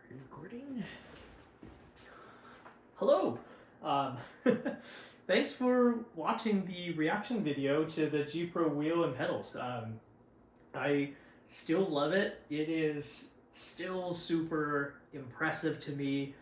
Are you recording? Hello! Um, Thanks for watching the reaction video to the G Pro wheel and pedals. I still love it. It is still super impressive to me.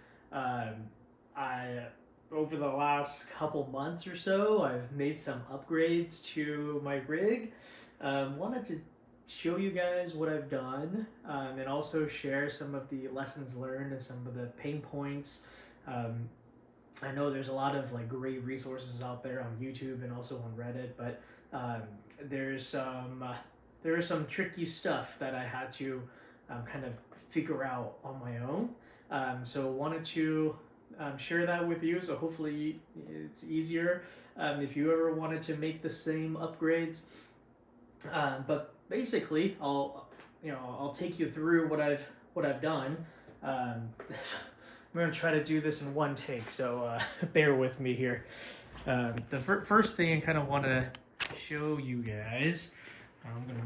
Over the last couple months or so, I've made some upgrades to my rig. Wanted to show you guys what I've done, and also share some of the lessons learned and some of the pain points. I know there's a lot of great resources out there on YouTube and also on Reddit, but there's some tricky stuff that I had to kind of figure out on my own. So wanted to share that with you. So hopefully it's easier if you ever wanted to make the same upgrades. But basically, I'll take you through what I've done. I'm gonna try to do this in one take, so bear with me here. The first thing I kind of want to show you guys, I'm gonna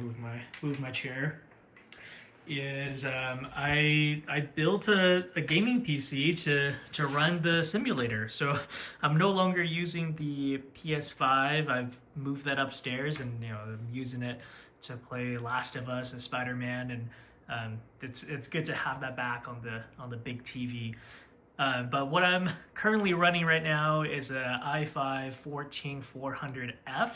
move my chair, is I built a gaming PC to run the simulator. So I'm no longer using the PS5. I've moved that upstairs, and I'm using it to play Last of Us and Spider-Man, and it's good to have that back on the big TV. But what I'm currently running right now is a i5 14400F,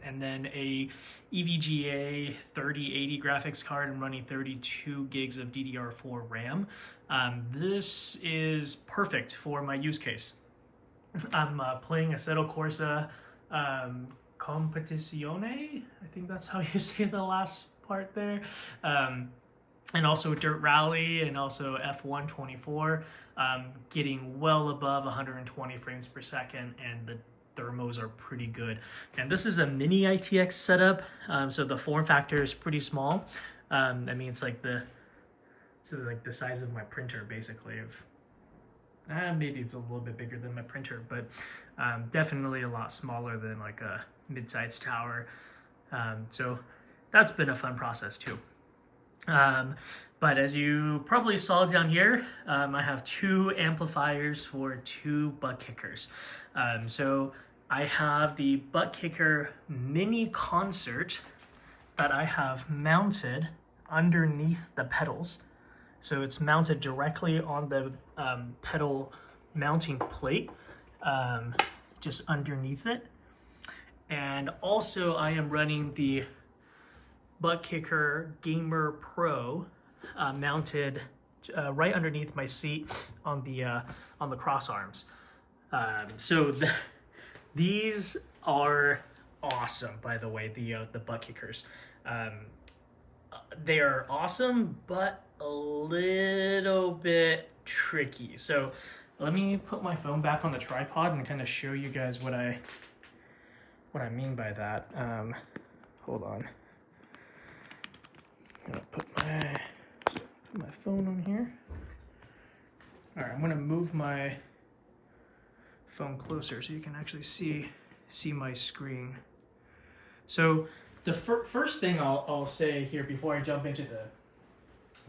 and then a EVGA 3080 graphics card. I'm running 32 gigs of DDR4 RAM. This is perfect for my use case. I'm playing Assetto Corsa Competizione. I think that's how you say the last part there. And also Dirt Rally, and also F1 24, getting well above 120 frames per second, and the thermos are pretty good. And this is a mini ITX setup, so the form factor is pretty small. I mean, it's like the size of my printer, basically. Maybe it's a little bit bigger than my printer, but definitely a lot smaller than like a mid-sized tower. So that's been a fun process too. But as you probably saw down here, I have two amplifiers for two Buttkickers. So I have the Buttkicker Mini Concert that I have mounted underneath the pedals. So it's mounted directly on the pedal mounting plate, just underneath it. And also I am running the Buttkicker Gamer Pro mounted right underneath my seat on the cross arms. So these are awesome, by the way, the Buttkickers. They are awesome, but a little bit tricky. So let me put my phone back on the tripod and kind of show you guys what I mean by that. Hold on. I'm gonna put my phone on here. All right, I'm gonna move my phone closer so you can actually see my screen. So the first thing I'll say here before I jump into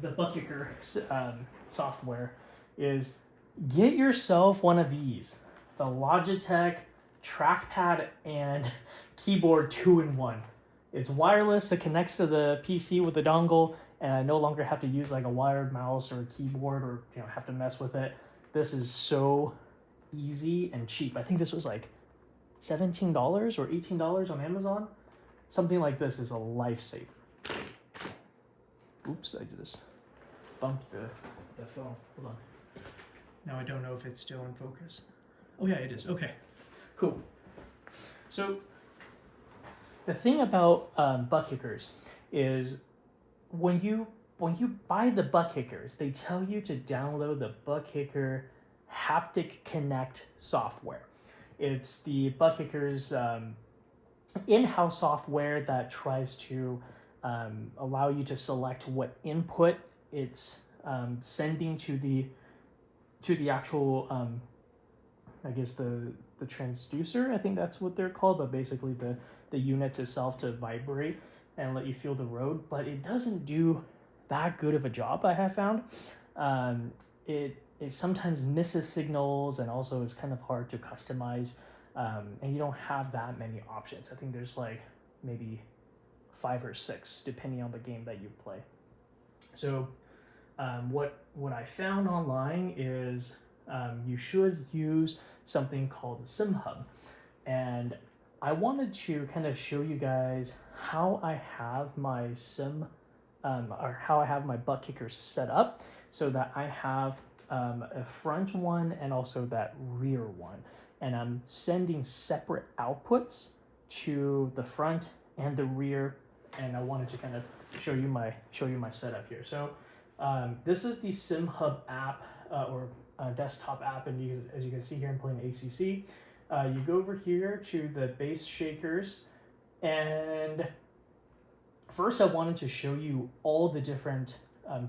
the Buttkicker software is get yourself one of these, the Logitech trackpad and keyboard 2-in-1. It's wireless. It connects to the PC with a dongle, and I no longer have to use like a wired mouse or a keyboard, or have to mess with it. This is so easy and cheap. I think this was like $17 or $18 on Amazon. Something like this is a lifesaver. Oops, I just bumped the phone. Hold on. Now I don't know if it's still in focus. Oh yeah, it is. Okay, cool. So the thing about Buttkickers is when you buy the Buttkickers, they tell you to download the Buttkicker Haptic Connect software. It's the Buttkickers in-house software that tries to allow you to select what input it's sending to the actual I guess the transducer. I think that's what they're called, but basically the units itself to vibrate and let you feel the road. But it doesn't do that good of a job, I have found. It sometimes misses signals, and also it's kind of hard to customize, and you don't have that many options. I think there's like maybe 5 or 6 depending on the game that you play. So what I found online is you should use something called SimHub, and I wanted to kind of show you guys how I have my or how I have my butt kickers set up, so that I have a front one and also that rear one, and I'm sending separate outputs to the front and the rear, and I wanted to kind of show you my setup here. So this is the SimHub app or desktop app, and as you can see here, I'm playing ACC. You go over here to the bass shakers, and first I wanted to show you all the different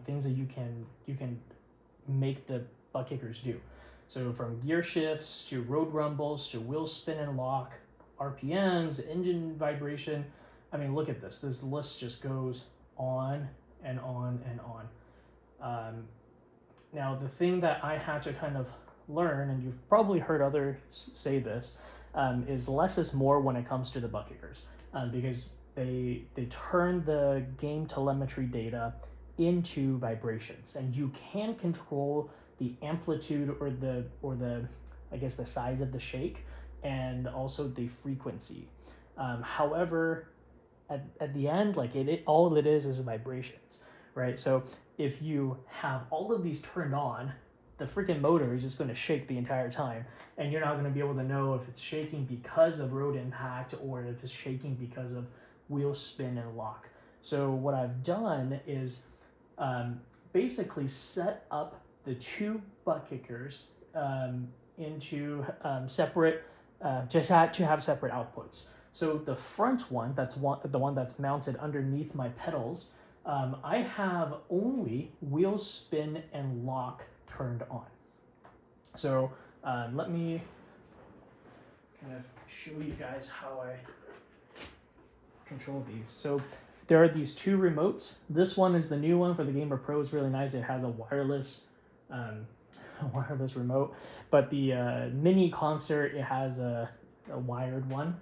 things that you can make the butt kickers do. So from gear shifts to road rumbles to wheel spin and lock, RPMs, engine vibration. I mean, look at this. This list just goes on and on and on. Now, the thing that I had to kind of learn, and you've probably heard others say this, is less is more when it comes to the butt kickers, because they turn the game telemetry data into vibrations, and you can control the amplitude or the I guess the size of the shake, and also the frequency. However, at the end, like all it is vibrations, right? So if you have all of these turned on, the freaking motor is just going to shake the entire time, and you're not going to be able to know if it's shaking because of road impact or if it's shaking because of wheel spin and lock. So what I've done is basically set up the 2 butt kickers into separate, to have separate outputs. So the front one, the one that's mounted underneath my pedals, I have only wheel spin and lock turned on. So let me kind of show you guys how I control these. So there are these 2 remotes. This one is the new one for the Gamer Pro. It's really nice. It has a wireless remote, but the mini concert, it has a wired one.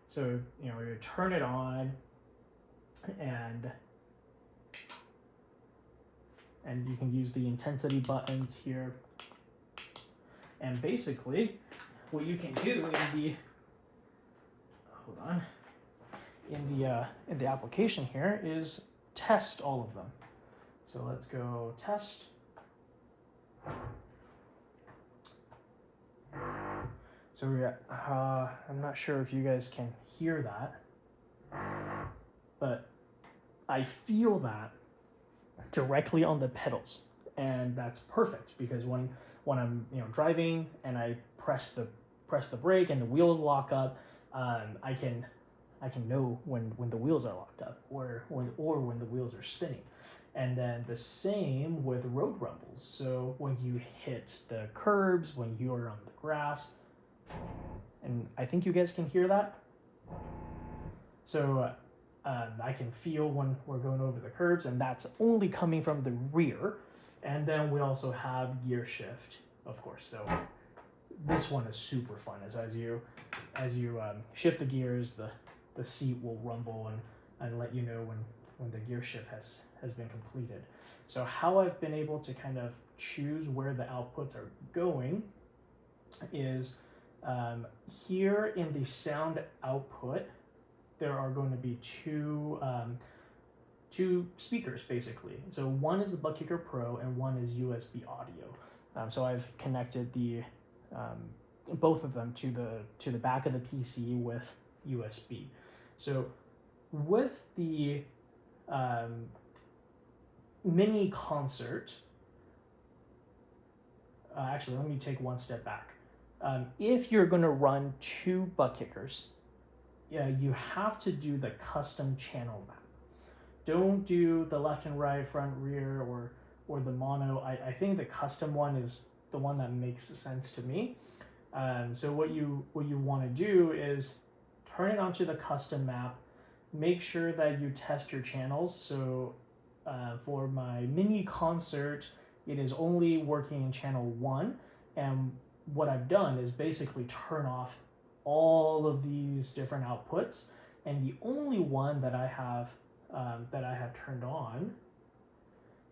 So you turn it on, and you can use the intensity buttons here. And basically, what you can do in the application here is test all of them. So let's go test. So I'm not sure if you guys can hear that, but I feel that directly on the pedals, and that's perfect because when I'm driving and I press the brake and the wheels lock up, I can know when the wheels are locked up or when the wheels are spinning. And then the same with road rumbles. So when you hit the curbs, when you are on the grass, and I think you guys can hear that. So I can feel when we're going over the curbs, and that's only coming from the rear. And then we also have gear shift, of course. So this one is super fun. As you shift the gears, the seat will rumble and let you know when the gear shift has been completed. So how I've been able to kind of choose where the outputs are going is here in the sound output, there are going to be two speakers basically. So one is the Buttkicker Pro and one is USB audio. So I've connected both of them to the back of the PC with USB. So with the mini concert, actually let me take one step back. If you're going to run 2 butt kickers, you have to do the custom channel map. Don't do the left and right, front, rear, or the mono. I think the custom one is the one that makes sense to me. So what you want to do is turn it onto the custom map. Make sure that you test your channels. So for my mini concert, it is only working in channel 1, and what I've done is basically turn off all of these different outputs, and the only one that I have turned on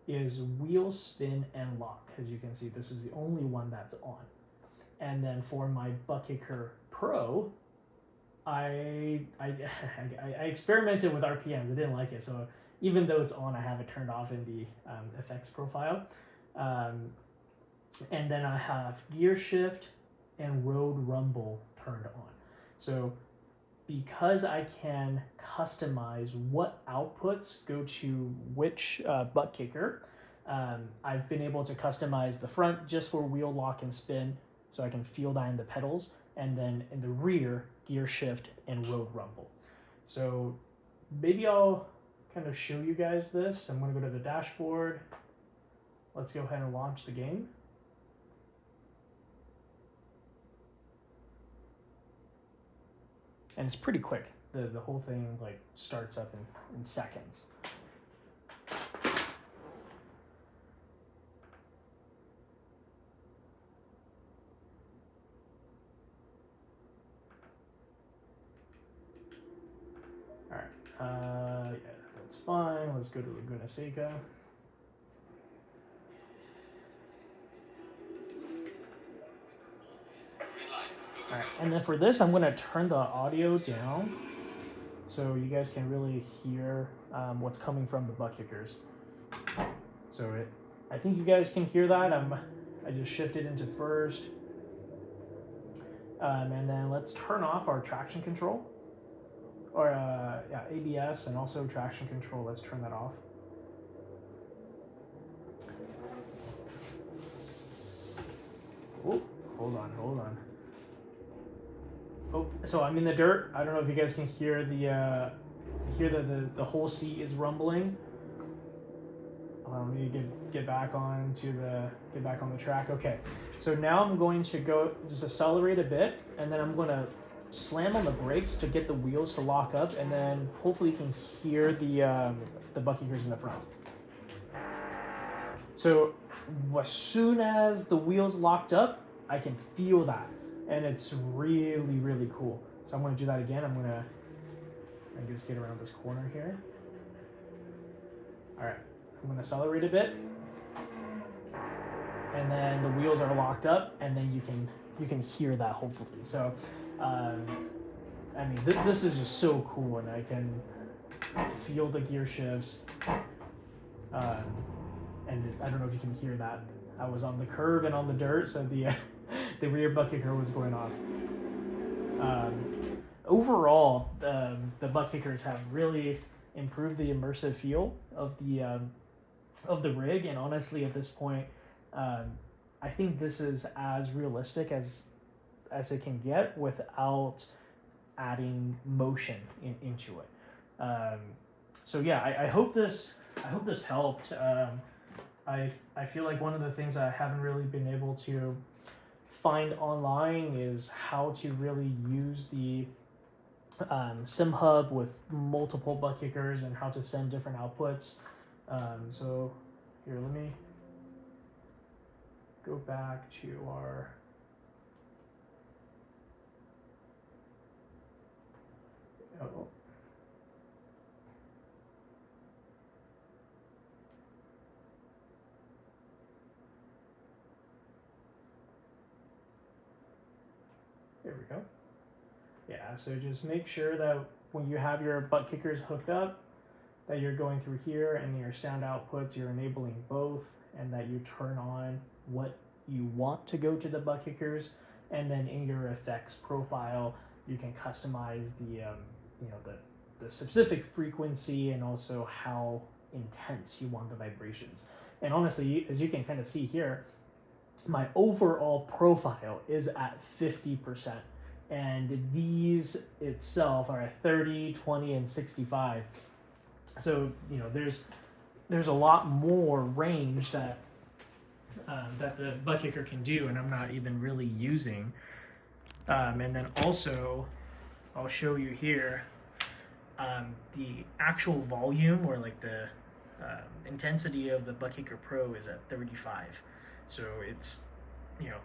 is wheel spin and lock. As you can see, this is the only one that's on. And then for my Buttkicker Pro, I experimented with RPMs. I didn't like it, so even though it's on, I have it turned off in the effects profile. And then I have gear shift and road rumble turned on. So because I can customize what outputs go to which Buttkicker, I've been able to customize the front just for wheel lock and spin, so I can feel that in the pedals, and then in the rear, gear shift and road rumble. So maybe I'll kind of show you guys this. I'm going to go to the dashboard. Let's go ahead and launch the game. And it's pretty quick. The whole thing like starts up in seconds. All right, yeah, that's fine. Let's go to Laguna Seca. All right, and then for this, I'm going to turn the audio down so you guys can really hear what's coming from the Buttkickers. So I think you guys can hear that. I just shifted into first. And then let's turn off our traction control. Or yeah, ABS and also traction control. Let's turn that off. Oh, hold on. Oh, so I'm in the dirt. I don't know if you guys can hear the whole seat is rumbling. Let me get back on the track. Okay, so now I'm going to go just accelerate a bit, and then I'm going to slam on the brakes to get the wheels to lock up, and then hopefully you can hear the Buttkickers in the front. So as soon as the wheels locked up, I can feel that, and it's really, really cool. So I'm going to do that again. I'm going to, I guess, get around this corner here. All right, I'm going to accelerate a bit, and then the wheels are locked up, and then you can hear that hopefully. So I mean, this is just so cool, and I can feel the gear shifts. And I don't know if you can hear that. I was on the curb and on the dirt, so the rear Buttkicker was going off. Overall, the Buttkickers have really improved the immersive feel of the rig, and honestly, at this point, I think this is as realistic as it can get without adding motion into it. So yeah, I hope this helped. I feel like one of the things I haven't really been able to find online is how to really use the sim hub with multiple Buttkickers and how to send different outputs. So here, let me go back to our there we go. Yeah, so just make sure that when you have your Buttkickers hooked up, that you're going through here, and your sound outputs, you're enabling both, and that you turn on what you want to go to the Buttkickers, and then in your effects profile, you can customize the specific frequency and also how intense you want the vibrations. And honestly, as you can kind of see here, my overall profile is at 50%, and these itself are at 30, 20, and 65. So there's a lot more range that the Buttkicker can do, and I'm not even really using. And then also, I'll show you here the actual volume, or like the intensity of the Buttkicker Pro is at 35. So it's, you know,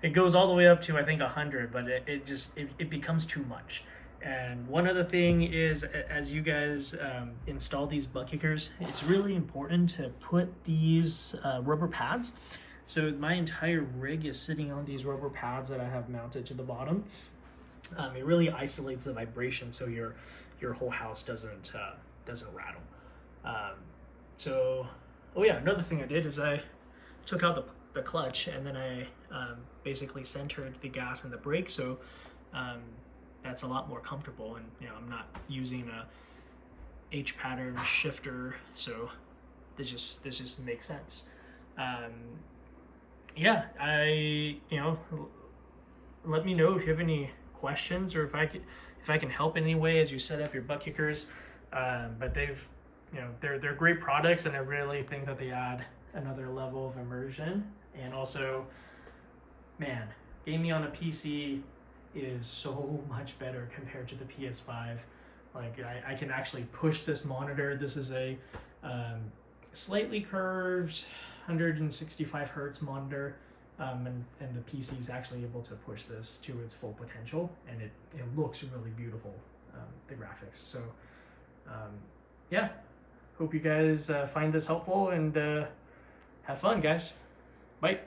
it goes all the way up to, I think, 100, but it becomes too much. And one other thing is, as you guys install these Buttkickers, it's really important to put these rubber pads. So my entire rig is sitting on these rubber pads that I have mounted to the bottom. It really isolates the vibration, so your whole house doesn't rattle. So, oh yeah, another thing I did is I took out the clutch, and then I basically centered the gas and the brake, so that's a lot more comfortable, and you know, I'm not using a H pattern shifter, so this just makes sense. Yeah, let me know if you have any questions, or if I can help in any way as you set up your Buttkickers. But they're great products, and I really think that they add another level of immersion. And also, man, gaming on a PC is so much better compared to the PS5. Like, I can actually push this monitor. This is a slightly curved 165 hertz monitor, and the PC is actually able to push this to its full potential, and it looks really beautiful, the graphics. So yeah, hope you guys find this helpful, and have fun, guys. Bye.